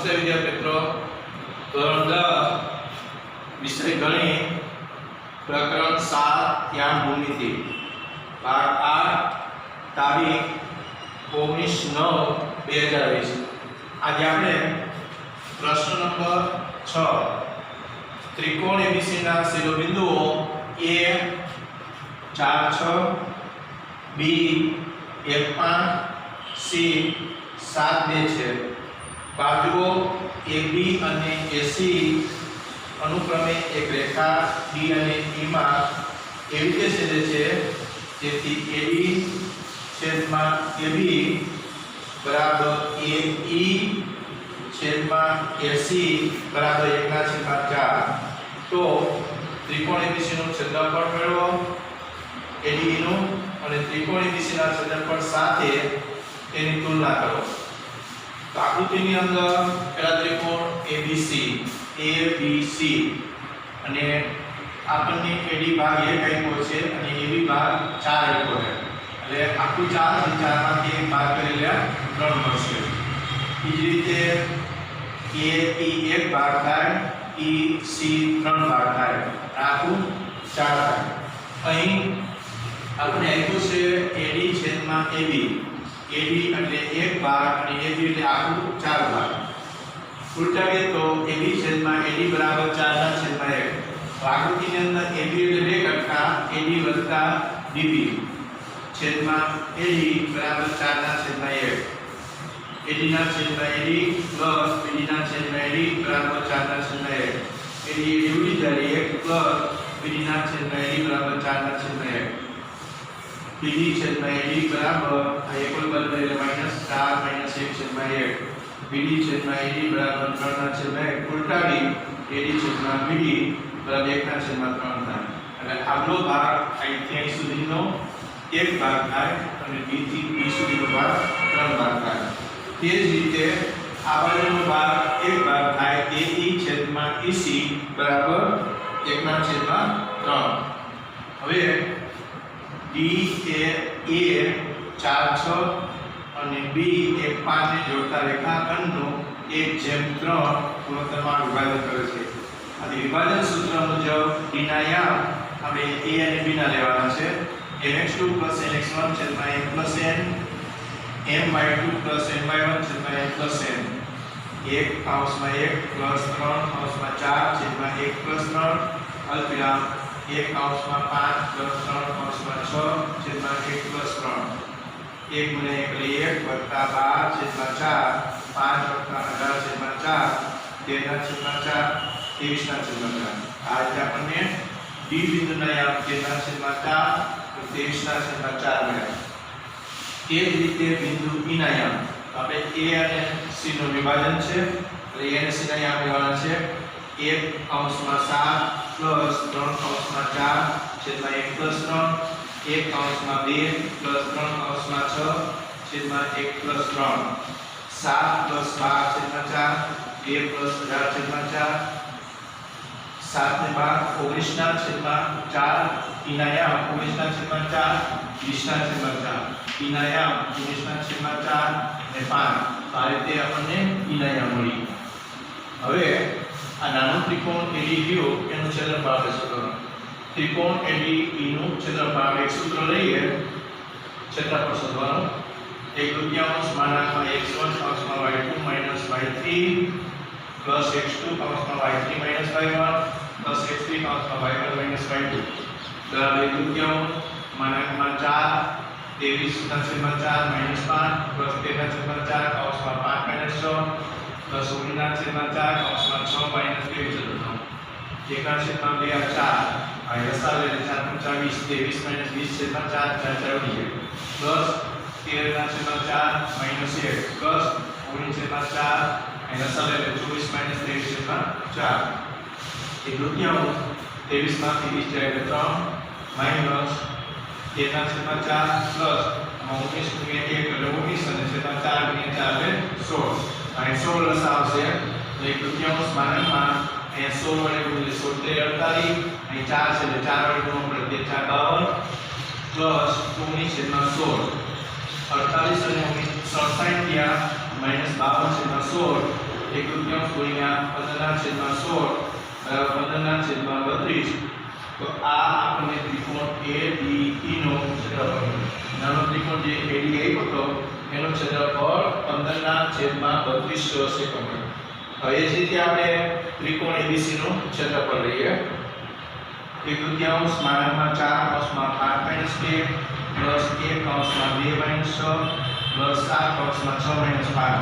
નમસ્તે વિદ્યાર્થી મિત્રો, ધોરણ 10 વિષય ગણિત પ્રકરણ 7 યામ ભૂમિતિ ભાગ 8 તારીખ 19/9/2020। આજે આપણે પ્રશ્ન નંબર 6 ત્રિકોણ ABC ના શિરોબિંદુઓ A 4 6 B 1 5 C 7 2 છે। बाजुओं AB અને AC अनुक्रमे एक रेखा D અને E માં એવી રીતે છેદે છે જેથી AD છેદમાં AB બરાબર AE છેદમાં AC બરાબર 1/4। તો ત્રિકોણ ABC નું ક્ષેત્રફળ મેળવો, AD નું અને ત્રિકોણ ABC ના ક્ષેત્રફળ સાથે તેની તુલના કરો। तो आकृति ની અંદર પેલા ત્રિકોણ ABC અને આપણને AD ભાગ 1 આપ્યો છે અને AB ભાગ 4 આપ્યો છે, એટલે આખું 4 અને 4 માંથી એક ભાગ કરી લે 3 મળશે। એ જ રીતે AE 1 ભાગ થાય, EC 3 ભાગ થાય, આખું 4 થાય। અહીં આપણે આપ્યું છે AD છેદમાં AB, AD એટલે 1 ભાગ અને AB એટલે આખું 4 ભાગ। ઉલટાવીએ તો AB છેદમાં AD બરાબર 4/1। તો આકૃતિની અંદર AB એટલે 2 કટકા AD વત્તા DB છેદમાં AD બરાબર 4/1। AD ના છેદમાં AD પ્લસ BD ના છેદમાં AD બરાબર 4/1। AD ઉડી જાય 1 પ્લસ BD ના છેદમાં AD બરાબર 4/1। BD છેદમાં AD બરાબર આ એક બદલે એટલે -4 -1/1। BD છેદમાં AD બરાબર 3/1। ઉલટાવી AD છેદમાં BD બરાબર 1/3 થાય, એટલે આગલો ભાગ અહીંથી અહીં સુધીનો 1 ભાગ થાય અને B થી B સુધીનો ભાગ 3 ભાગ થાય। તે જ રીતે આ બાજુનો ભાગ 1 ભાગ થાય, AE છેદમાં EC બરાબર 1/3। હવે D એ A 4 6 અને B 1 5 ને જોડતા રેખાખંડનું 1/3 ગુણોત્તરમાં વિભાજન કરે છે। આ વિભાજન સૂત્ર મુજબ D ના યામ આપણે A અને B ના લેવાના છે। mx2 + nx1 છેદમાં m + n, my2 + my1 છેદમાં m + n, 1/1 + 3/4 છેદમાં 1 + 3 અલ્પવિરામ 1/5 + 3/6 છેદમાં 1 + 3, 1 × 1 = 1 વત્તા 12/4 5 + 18/4 13/4 23/4। આ રીતે આપણને D બિંદુના યામ 13/4 23/4 મળ્યા। તે જ રીતે બિંદુ E ના યામ આપણે A અને C નું વિભાજન છે, એટલે A અને C ના યામ લેવાના છે। 1/7 + 3/4 છેદમાં 1 + 3, 1/2 + 3/6 છેદમાં 1 + 3, 7 + 12/4 2 + 18/4, 7 ને 12 19/4। E ના યામ 19/4 20/4, E ના યામ 19/4 અને 5। તો આ રીતે આપણને E ના યામ મળી। હવે આ નાનો ત્રિકોણ AD રહ્યો એનું ક્ષેત્રફળ આપણે શોધવાનું। ત્રિકોણ ADE નું ક્ષેત્રફળ એક સૂત્ર લઈએ, ક્ષેત્રફળ શોધવાનું। 1/2 x1 y2 - y3 + x2 y3 - y1 + x3 y1 - y2 બરાબર 1/2 4 23/4 - 5 + 13/4 5 - 6 + 19/4 6 - 23/4 1/2 આ રસા લે 4 × 4 = 20 23 - 20/4 4 4 ઉડી જાય +13/4 - 1 +19/4 આ રસા લે 24 - 23/4 1/2 23 માંથી 20 જાય એટલે 3 -13/4 પ્લસ 19 × 1 એટલે 19 અને છેદમાં 4 × 4 એટલે 16। અહીં 16 રસા આવશે તો 1/2 માનકમાં અહીંયા 16 વડે ગુણીએ 16 48, અહીં 4 છે એટલે 4 વડે ગુણવું પડે 4 52 પ્લસ 19/16 48 અને 19 67 થયા -52/16 1/3 ગુણ્યા 15/16 બરાબર 15/32. તો આ આપણને ત્રિકોણ ADE નો ક્ષેત્રફળ નાનો ત્રિકોણ જે ADE આપ્યો હતો એનો ક્ષેત્રફળ 15/32 સેકન્ડ. હવે એ જ રીતે આપણે ત્રિકોણ ABC નું ક્ષેત્રફળ લઈએ. 1/3 માનકમાં 4 / 5 - 2 પ્લસ 1 કૌંસમાં 2 - 6 પ્લસ 7 કૌંસમાં 6 - 5.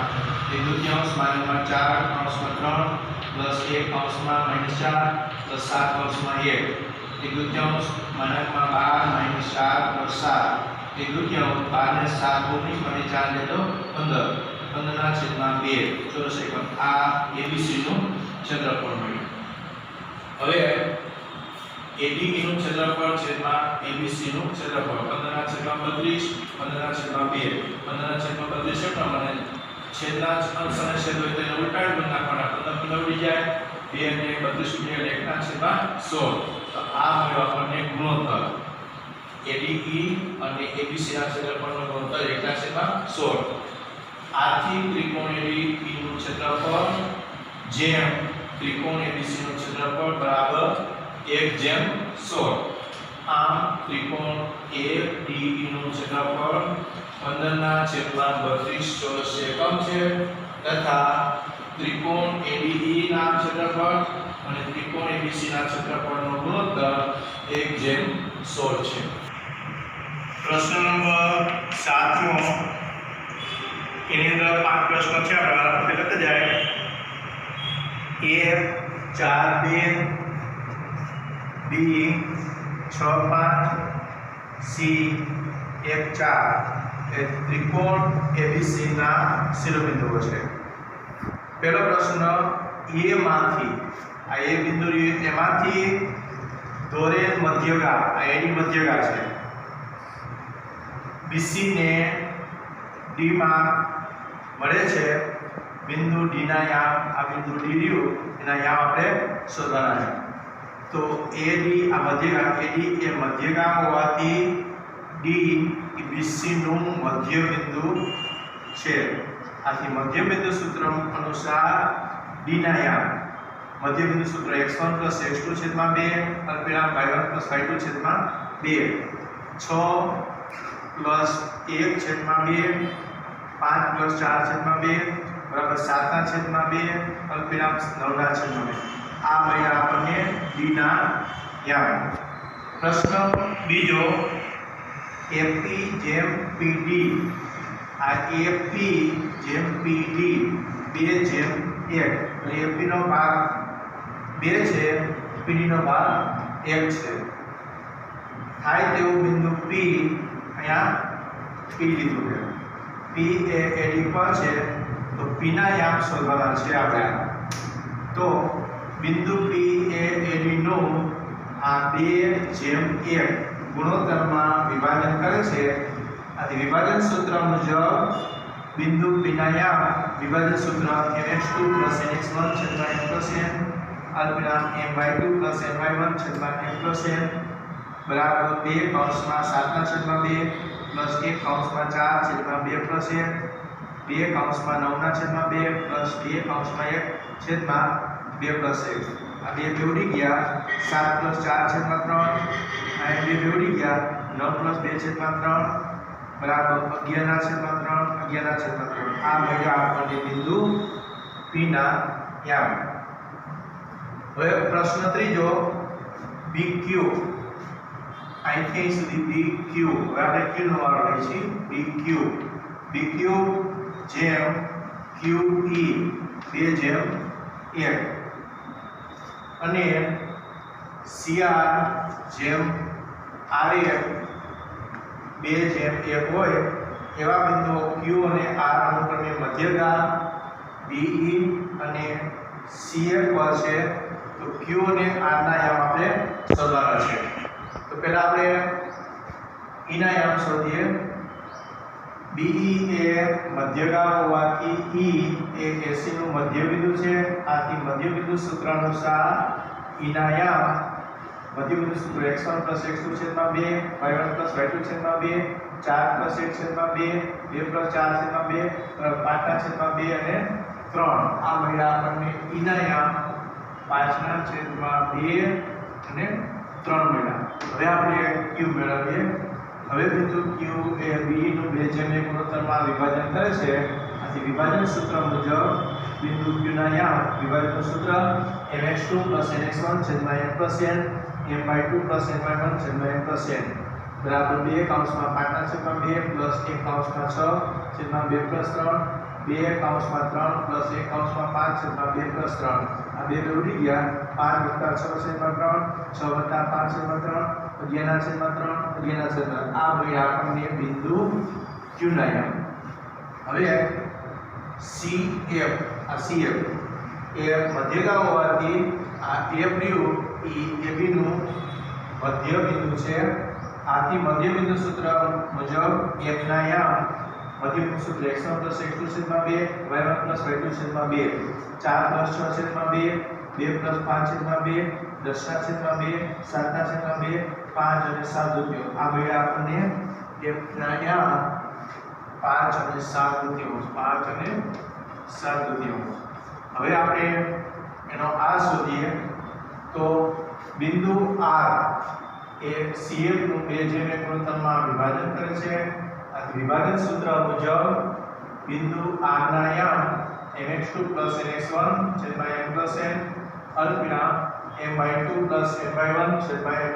1/3 માનકમાં 4 કૌંસમાં 3 પ્લસ 1 કૌંસમાં -4 પ્લસ 7 કૌંસમાં 1. 1/3 માનકમાં 12 - 4 પ્લસ 7. 1/3 12 ને 7 19 અને 4 લે તો 15. 15/2 ચોરસ એકમ. આ ABC નું ક્ષેત્રફળ મળ્યું. હવે ADE નું ક્ષેત્રફળ છેદમાં ABC નું ક્ષેત્રફળ 15/32 15/2 15/32 છે પ્રમાણે છેદના અંશ અને છેદ હોય તો એને ઉલટાવી પણ નાખવાના. 15 ઉડી જાય 2 અને 32 ઉડી એટલે 1/16. તો આ મળ્યો આપણને ગુણોત્તર ADE અને ABC ના ક્ષેત્રફળનો ગુણોત્તર 1/16. આથી ત્રિકોણ ADE નું ક્ષેત્રફળ જેમ ત્રિકોણ ABC નું ક્ષેત્રફળ બરાબર 1/16. આમ ત્રિકોણ ADE નું ક્ષેત્રફળ 15/32 ચોરસ એકમ છે તથા ત્રિકોણ ADE ના ક્ષેત્રફળ અને ત્રિકોણ ABC ના ક્ષેત્રફળનો ગુણોત્તર 1/16 છે. પ્રશ્ન નંબર 7મો એની અંદર 5 પ્રશ્નો છે. આપણે લખતા જાય. A 4 2 B 6 5 C 1 4 એ ત્રિકોણ ABC ના શિરોબિંદુઓ છે. પહેલો પ્રશ્ન A માંથી આ A બિંદુ એમાંથી દોરેલ મધ્યગા આ AD મધ્યગા છે. BC ને D માં મળે છે. બિંદુ D ના યામ આ બિંદુ D રહ્યું એના યામ આપણે શોધવાના છે. તો AD આ મધ્યગા AD એ મધ્યગા હોવાથી D એ BC નું મધ્ય બિંદુ છે. આથી મધ્ય બિંદુ સૂત્ર અનુસાર D ના યામ મધ્ય બિંદુ સૂત્ર x1 + x2 છેદમાં 2 અલ્પવિરામ y1 + y2 છેદમાં 2 6 + 1 છેદમાં 2 5 + 4 છેદમાં 2 બરાબર 7 ના છેદમાં 2 અલ્પવિરામ 9 ના છેદમાં 2. આ મળ્યા આપણને D ના યામ. પ્રશ્ન બીજો AP જેમ PD આ AP જેમ PD 2/1 એટલે AP નો ભાગ 2 છે PD નો ભાગ 1 છે. થાય તેવું બિંદુ P અહીંયા P લીધું છે. P એ AD પર છે તો P ના યામ શોધવાના છે આપણે. તો બિંદુ P એ AD નું આ 2/1 ગુણોત્તરમાં વિભાજન કરે છે. આથી વિભાજન સૂત્ર મુજબ બિંદુ P ના યામ વિભાજન સૂત્ર mx2 + nx1 છેદમાં m + n અલ્પવિરામ my2 + ny1 છેદમાં m + n બરાબર 2 કૌંસમાં 7 ના છેદમાં 2 પ્લસ 1 કૌંસમાં 4 છેદમાં 2 + 1 2 કૌંસમાં 9 ના છેદમાં 2 પ્લસ 2 કૌંસમાં 1 છેદમાં 2 + 1. આ 2 ઉડી ગયા 7 + 4 છેદમાં 3 આ 2 ઉડી ગયા 9 + 2 છેદમાં 3 બરાબર 11 ના છેદમાં 3 11 ના છેદમાં 3. આ મળ્યા આપણને બિંદુ P ના યામ. હવે પ્રશ્ન ત્રીજો BQ અહીંથી સુધી BQ હવે આપણે Q નો વારો લઈએ છીએ. BQ જેમ QE 2/1 અને CR જેમ RF 2/1 હોય એવા બિંદુઓ Q અને R અનુક્રમે મધ્યગા BE અને CF પર છે. તો Q અને R ના યામ આપણે શોધવાના છે. તો પહેલા આપણે E ના યામ શોધીએ. BE એ મધ્યગા હોવાથી E એ AC નું મધ્ય બિંદુ છે. આથી મધ્ય બિંદુ સૂત્ર અનુસાર E ના યામ મધ્ય બિંદુ સૂત્ર x1 + x2 છેદમાં 2 y1 + y2 છેદમાં 2 4 + 1 છેદમાં 2 2 + 4 છેદમાં 2 5 ના છેદમાં 2 અને 3 આ મળ્યા આપણને e ના યામ 5/2 અને 3 મળ્યા. હવે આપણે q મેળવીએ. હવે બિંદુ q એ b નું 2/1 ગુણોત્તરમાં વિભાજન કરે છે. આથી વિભાજન સૂત્ર મુજબ બિંદુ q ના યામ વિભાજનનું સૂત્ર mx2 nx1 m+n m/2 n/1 m+n બરાબર 2 કૌંસમાં 5/2 પ્લસ 1 કૌંસમાં 6/2 પ્લસ 3 2 કૌંસમાં 3 પ્લસ 1 કૌંસમાં 5/2 પ્લસ 3 આ બે ઉડી ગયા. 5 + 6/3 6 + 5/3 11/3 11/3 આ મળ્યા આપણને બિંદુ q ના યામ. હવે CF આ CF એ મધ્યગામ હોવાથી આ F રહ્યું એ AB નું મધ્ય બિંદુ છે. આથી મધ્ય બિંદુ સૂત્ર મુજબ f ના યામ મધ્ય બિંદુ સૂત્ર x1 + x2/2 y1 + y2/2 4 + 6/2 2 + 5/2 10/2 7/2 5 અને 7 દૂતીયાંશ આ મળ્યા આપણને f ના યામ 5 અને 7 દૂતીયાંશ 5 અને 7 દૂતીયાંશ. હવે આપણે એનો આ શોધીએ તો બિંદુ R એ CF નું 2/1 ગુણોત્તરમાં વિભાજન કરે છે. આ વિભાજન સૂત્ર મુજબ બિંદુ R ના યામ mx2 + nx1 m+n અલ્પવિરામ m/2 + m/1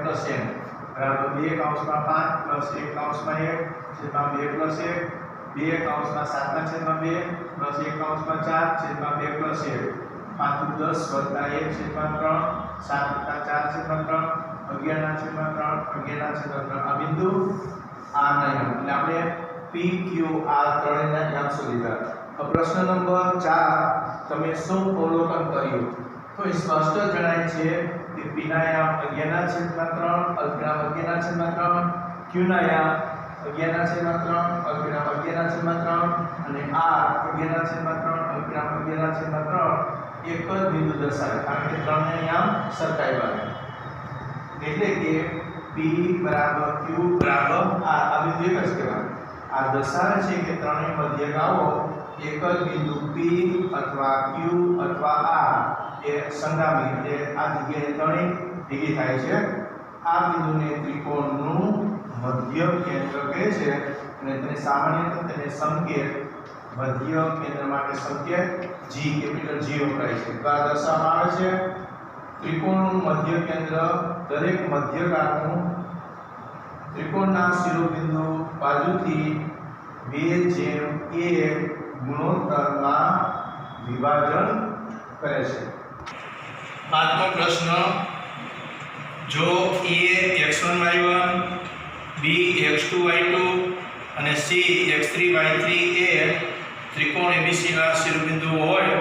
m+n બરાબર 2 કૌંસમાં 5 પ્લસ 1 કૌંસમાં 1 2 + 1 2 કૌંસમાં 7/2 પ્લસ 1 કૌંસમાં 4/2 + 1 5 × 10 + 1/3 7 + 4/3 11/3 11/3 આ બિંદુ R ના યામ એટલે આપણે P Q R ત્રણેયના યામ શોધીધા. પ્રશ્ન નંબર 4 તમે શું અવલોકન કર્યું? તો એ સ્પષ્ટ જણાય છે કે P ના યામ 11/3 અલ્પવિરામ 11/3 Q ના યામ 11/3 અલ્પવિરામ 11/3 અને R 11/3 અલ્પવિરામ 11/3 એક જ બિંદુ દર્શાવે કારણ કે ત્રણેય યામ સરખાવ્યા. એટલે કે P = Q = R આ બિંદુ એક જ કહેવાય. આ દર્શાવે છે કે ત્રણેય મધ્યગાઓ એક જ બિંદુ P અથવા Q અથવા R એ સંગામી એટલે આ જગ્યાએ ત્રણેય ભેગી થાય છે. આ બિંદુને ત્રિકોણનું મધ્ય કેન્દ્ર કહે છે અને તેને સામાન્યતઃ તેને સંકેત મધ્ય કેન્દ્ર માટે સંકેત G કેપિટલ G વપરાય છે. તો આ દર્શાવવામાં આવે છે ત્રિકોણનું મધ્ય કેન્દ્ર દરેક મધ્યગાનું ત્રિકોણના શિરોબિંદુ બાજુથી 2/1 ગુણોત્તરમાં વિભાજન કરે છે. પાંચમો પ્રશ્ન જો A x1 y1 B x2 y2 અને C x3 y3 એ ત્રિકોણ ABC ના શિરોબિંદુઓ હોય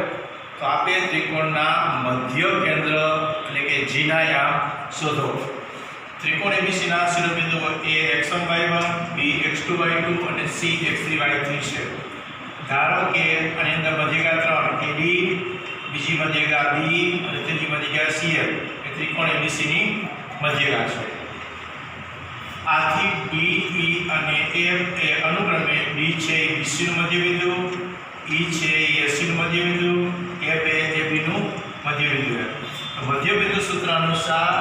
તો આપેલ ત્રિકોણના મધ્ય કેન્દ્ર એટલે કે G ના યામ શોધો. ત્રિકોણ ABC ના શિરોબિંદુઓ A x1 y1 B x2 y2 અને C x3 y3 છે. ધારો કે આની અંદર મધ્યગા 3 AB બીજી મધ્યગા B અને ત્રીજી મધ્યગા CF એ ત્રિકોણ ABC ની મધ્યગા છે. આથી D E અને F એ અનુક્રમે D છે એ BC નું મધ્યબિંદુ, E છે એ AC નું મધ્યબિંદુ, F એ AB નું મધ્યબિંદુ છે. મધ્યબિંદુ સૂત્ર અનુસાર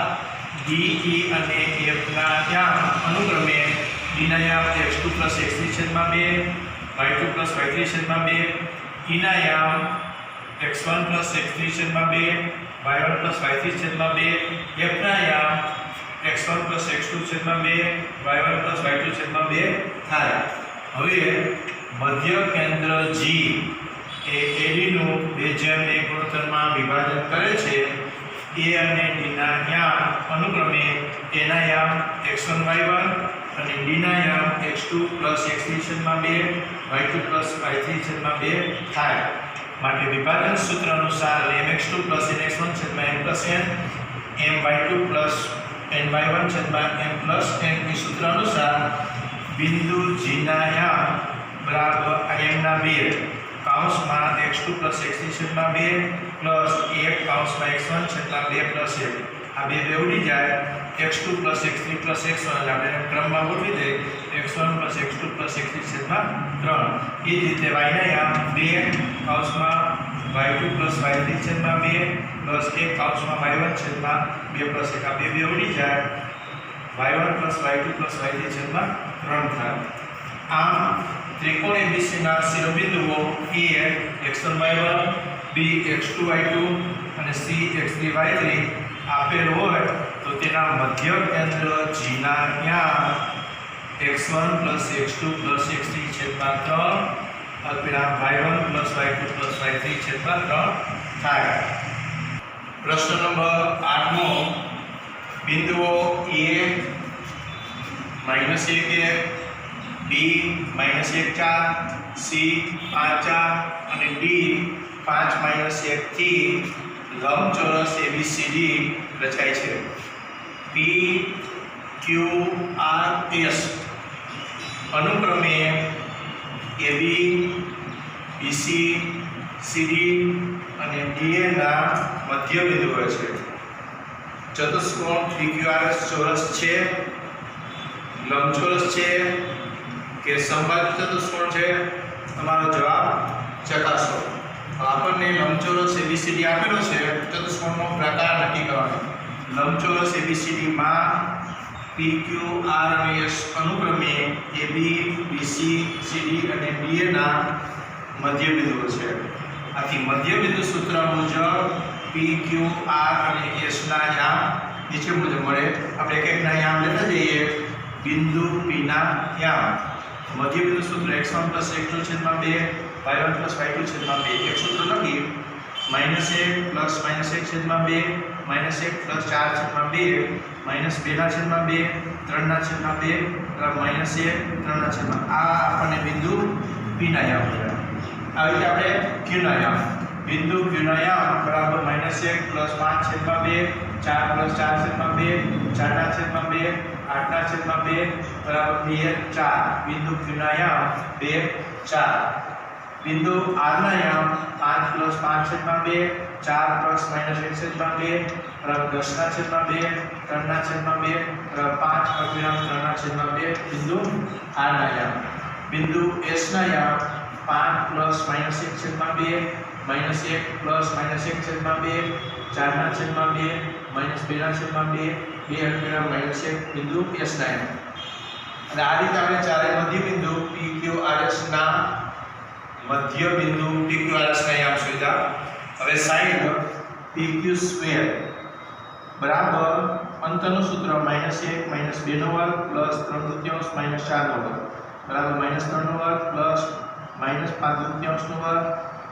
D E અને F ના યામ અનુક્રમે D ના યામ x2 + x3/2 y2 + y3/2 E ના યામ x1 + x3/2 y1 + y3/2 F ના યામ x1 + x2/2 y1 + y2/2 થાય. હવે મધ્ય કેન્દ્ર G એ AD નું 2/1 ગુણોત્તરમાં વિભાજન કરે છે. A અને D ના યામ અનુક્રમે A ના યામ x1 y1 અને D ના યામ x2 + x3/2 y2 + y3/2 થાય. માટે વિભાજન સૂત્ર અનુસાર mx2 + nx1 m+n my2 + ny1 m+n એ સૂત્ર અનુસાર બિંદુ G ના યામ બરાબર m ના 2 કૌંસમાં x2 + x3/2 પ્લસ 1 કૌંસમાં x1/2 પ્લસ 1 આ બે ઉડી જાય x2 + x3 + x1 એટલે આપણે ક્રમમાં ગોઠવી દઈએ x1 + x2 + x3/3 એ જ રીતે y ના યામ 2 કૌંસમાં y2 પ્લસ y3 છેદમાં 2 પ્લસ 1 કૌંસમાં y1 છેદમાં 2 પ્લસ 1 આ 2 ઉડી જાય y1 plus y2 plus y3 છેદમાં 3 થાય. આમ ત્રિકોણ ABC ના શિરોબિંદુઓ A x1 y1 B x2 y2 અને C x3 y3 આપેલ હોય તો તેના મધ્ય કેન્દ્ર G ના યામ x1 plus x2 plus x3 છેદમાં 3 અલ્પવિરામ y1 plus y2 plus y3 છેદમાં 3 થાય. પ્રશ્ન નંબર 8મો બિંદુઓ A -1 1 B -1 4 C 5 4 અને D 5 1 થી લંબચોરસ ABCD રચાય છે. P Q R S અનુક્રમે AB BC CD અને DA ના મધ્ય બિંદુઓ છે. ચતુષ્કોણ PQRS ચોરસ છે, લંબચોરસ છે કે સમબાજુ ચતુષ્કોણ છે? તમારો જવાબ ચકાસો. આપણને લંબચોરસ ABCD આપેલો છે, ચતુષ્કોણનો પ્રકાર નક્કી કરવાનો. લંબચોરસ ABCD માં PQ R અને S અનુક્રમે AB BC CD અને DA ના મધ્ય બિંદુઓ છે. આથી મધ્ય બિંદુ સૂત્ર મુજબ PQ R અને S ના યામ નીચે મુજબ મળે. આપણે એક એકના યામ લેતા જઈએ. બિંદુ P ના યામ મધ્ય બિંદુ સૂત્ર x1 x2 છેદમાં 2 y1 y2 છેદમાં 2 એક સૂત્ર લખી -1 + -1 છેદમાં 2 -1 + 4 છેદમાં 2 -2 ના છેદમાં 2 3 ના છેદમાં 2 -1 3 ના છેદમાં આ આપણને બિંદુ P ના યામ મળ્યા. આવી રીતે આપણે Q ના યામ બિંદુ Q ના યામ બરાબર -1 + 5 છેદમાં 2 4 + 4 છેદમાં 2 4 ના છેદમાં 2 8 ના છેદમાં 2 બરાબર 2 4 બિંદુ Q ના યામ 2 4. બિંદુ R ના યામ 5 + 5 છેદમાં 2 4 + -1 છેદમાં 2 બરાબર 10 ના છેદમાં 2 3 ના છેદમાં 2 બરાબર 5 અલ્પવિરામ 3 ના છેદમાં 2 બિંદુ R ના યામ. બિંદુ S ના યામ 5 + -1 છેદમાં 2 -1 + -1 છેદમાં 2 4 ના છેદમાં 2 -2 ના છેદમાં 2 2 અલ્પવિરામ -1 બિંદુ S ના યામ. અને આ રીતે આપણે ચારેય મધ્ય બિંદુ PQRS ના મધ્ય બિંદુ PQRS ના યામ શોધ્યા. હવે સાઈડ PQ² બરાબર અંતરનું સૂત્ર -1 -2 + 3/2 -4 બરાબર -3/2 + -5/2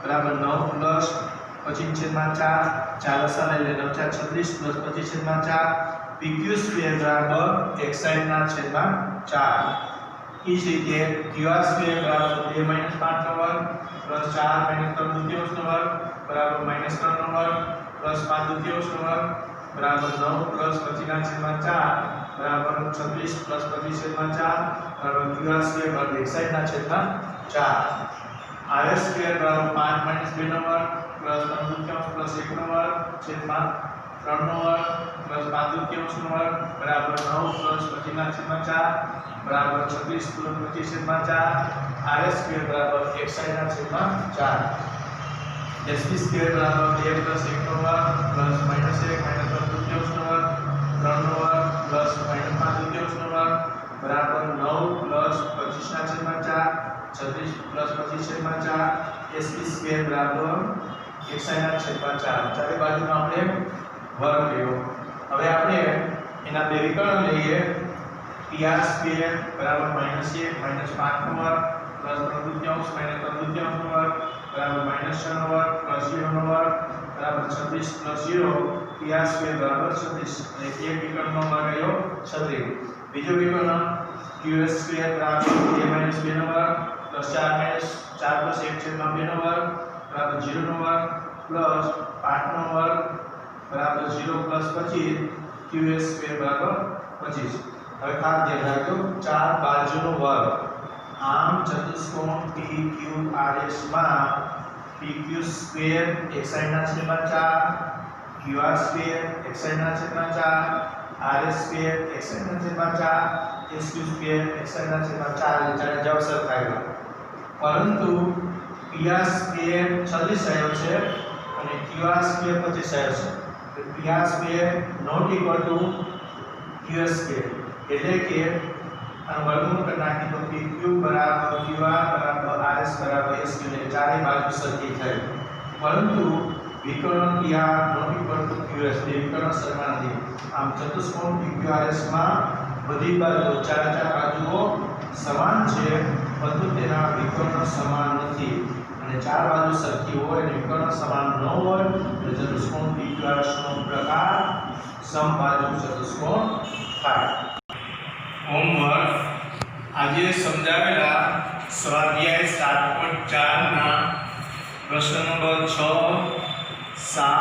બરાબર 9 + 25/4 4 લસા લઈ લે 9 4 36 + 25/4 PQ² બરાબર એક સાઈડના છેદમાં 4. એ જ રીતે QR² બરાબર 2 - 5/2 + 4 - 3/2 બરાબર -3/2 + 5/2 બરાબર 9 + 25/4 બરાબર 36 + 25/4 બરાબર QR² બરાબર એક સાઈડના છેદમાં 4. RS² બરાબર 5 - 2/2 + 3/2 + 1/2 છેદમાં 3/2 + 5/2 બરાબર 9 + 25/4 બરાબર 36 + 25/4 RS² બરાબર એક સાઈડના છેદમાં 4. SP² બરાબર 2 + 1/2 + -1 - 3/2 + -5/2 બરાબર 9 + 25/4 36 + 25/4 SP² બરાબર એક સાઈડના છેદમાં 4. ચારે બાજુનો આપણે વર્ગ કર્યો. હવે આપણે એના બે વિકર્ણ લઈએ. PR² બરાબર -1 - 5/2 + 3/2 - 3/2 બરાબર -6/2 + 0/2 બરાબર 36 + 0 PR² બરાબર 36 અને એક વિકર્ણનો વર્ગ આવ્યો 36. બીજો વિકર્ણ QS² બરાબર 2 - 2/2 + 4 + 1/2 બરાબર 0/2 પ્લસ 5/2 બરાબર 0 + 25 QS² બરાબર 25. હવે ખાસ ધ્યાન રાખજો 4 બાજુનો વર્ગ. આમ ચતુષ્કોણ PQRS માં PQ² એક સાઈડના છેદમાં 4 QR² એક સાઈડના છેદમાં 4 RS² એક સાઈડના છેદમાં 4 SQ² એક સાઈડના છેદમાં 4 એટલે ચારે જવાબ સરખા આવ્યા. પરંતુ પીઆર સ્ક્વેર 36 આવ્યો છે અને ક્યુઆર સ્ક્વેર 25 આવ્યો છે. તો P R square not equal to Q R square, એટલે કે આનું વર્ગમૂળ કરી નાખી તો PQ બરાબર QR બરાબર RS બરાબર SQ ને ચારે બાજુ સરખી થાય. પરંતુ વિકર્ણ PR not equal to QS તે વિકર્ણ સરખા નથી. આમ ચતુષ્કોણ PQRS માં બધી બાજુઓ ચારે બાજુઓ સમાન છે, પરંતુ તેના વિકર્ણ સમાન નથી. અને ચાર બાજુ સરખી હોય અને વિકર્ણ સમાન ન હોય તો ચતુષ્કોણ PQRS નો પ્રકાર સમબાજુ ચતુષ્કોણ થાય. હોમવર્ક આજે સમજાવેલા સ્વાધ્યાય 7.4 ના પ્રશ્ન નંબર 6, 7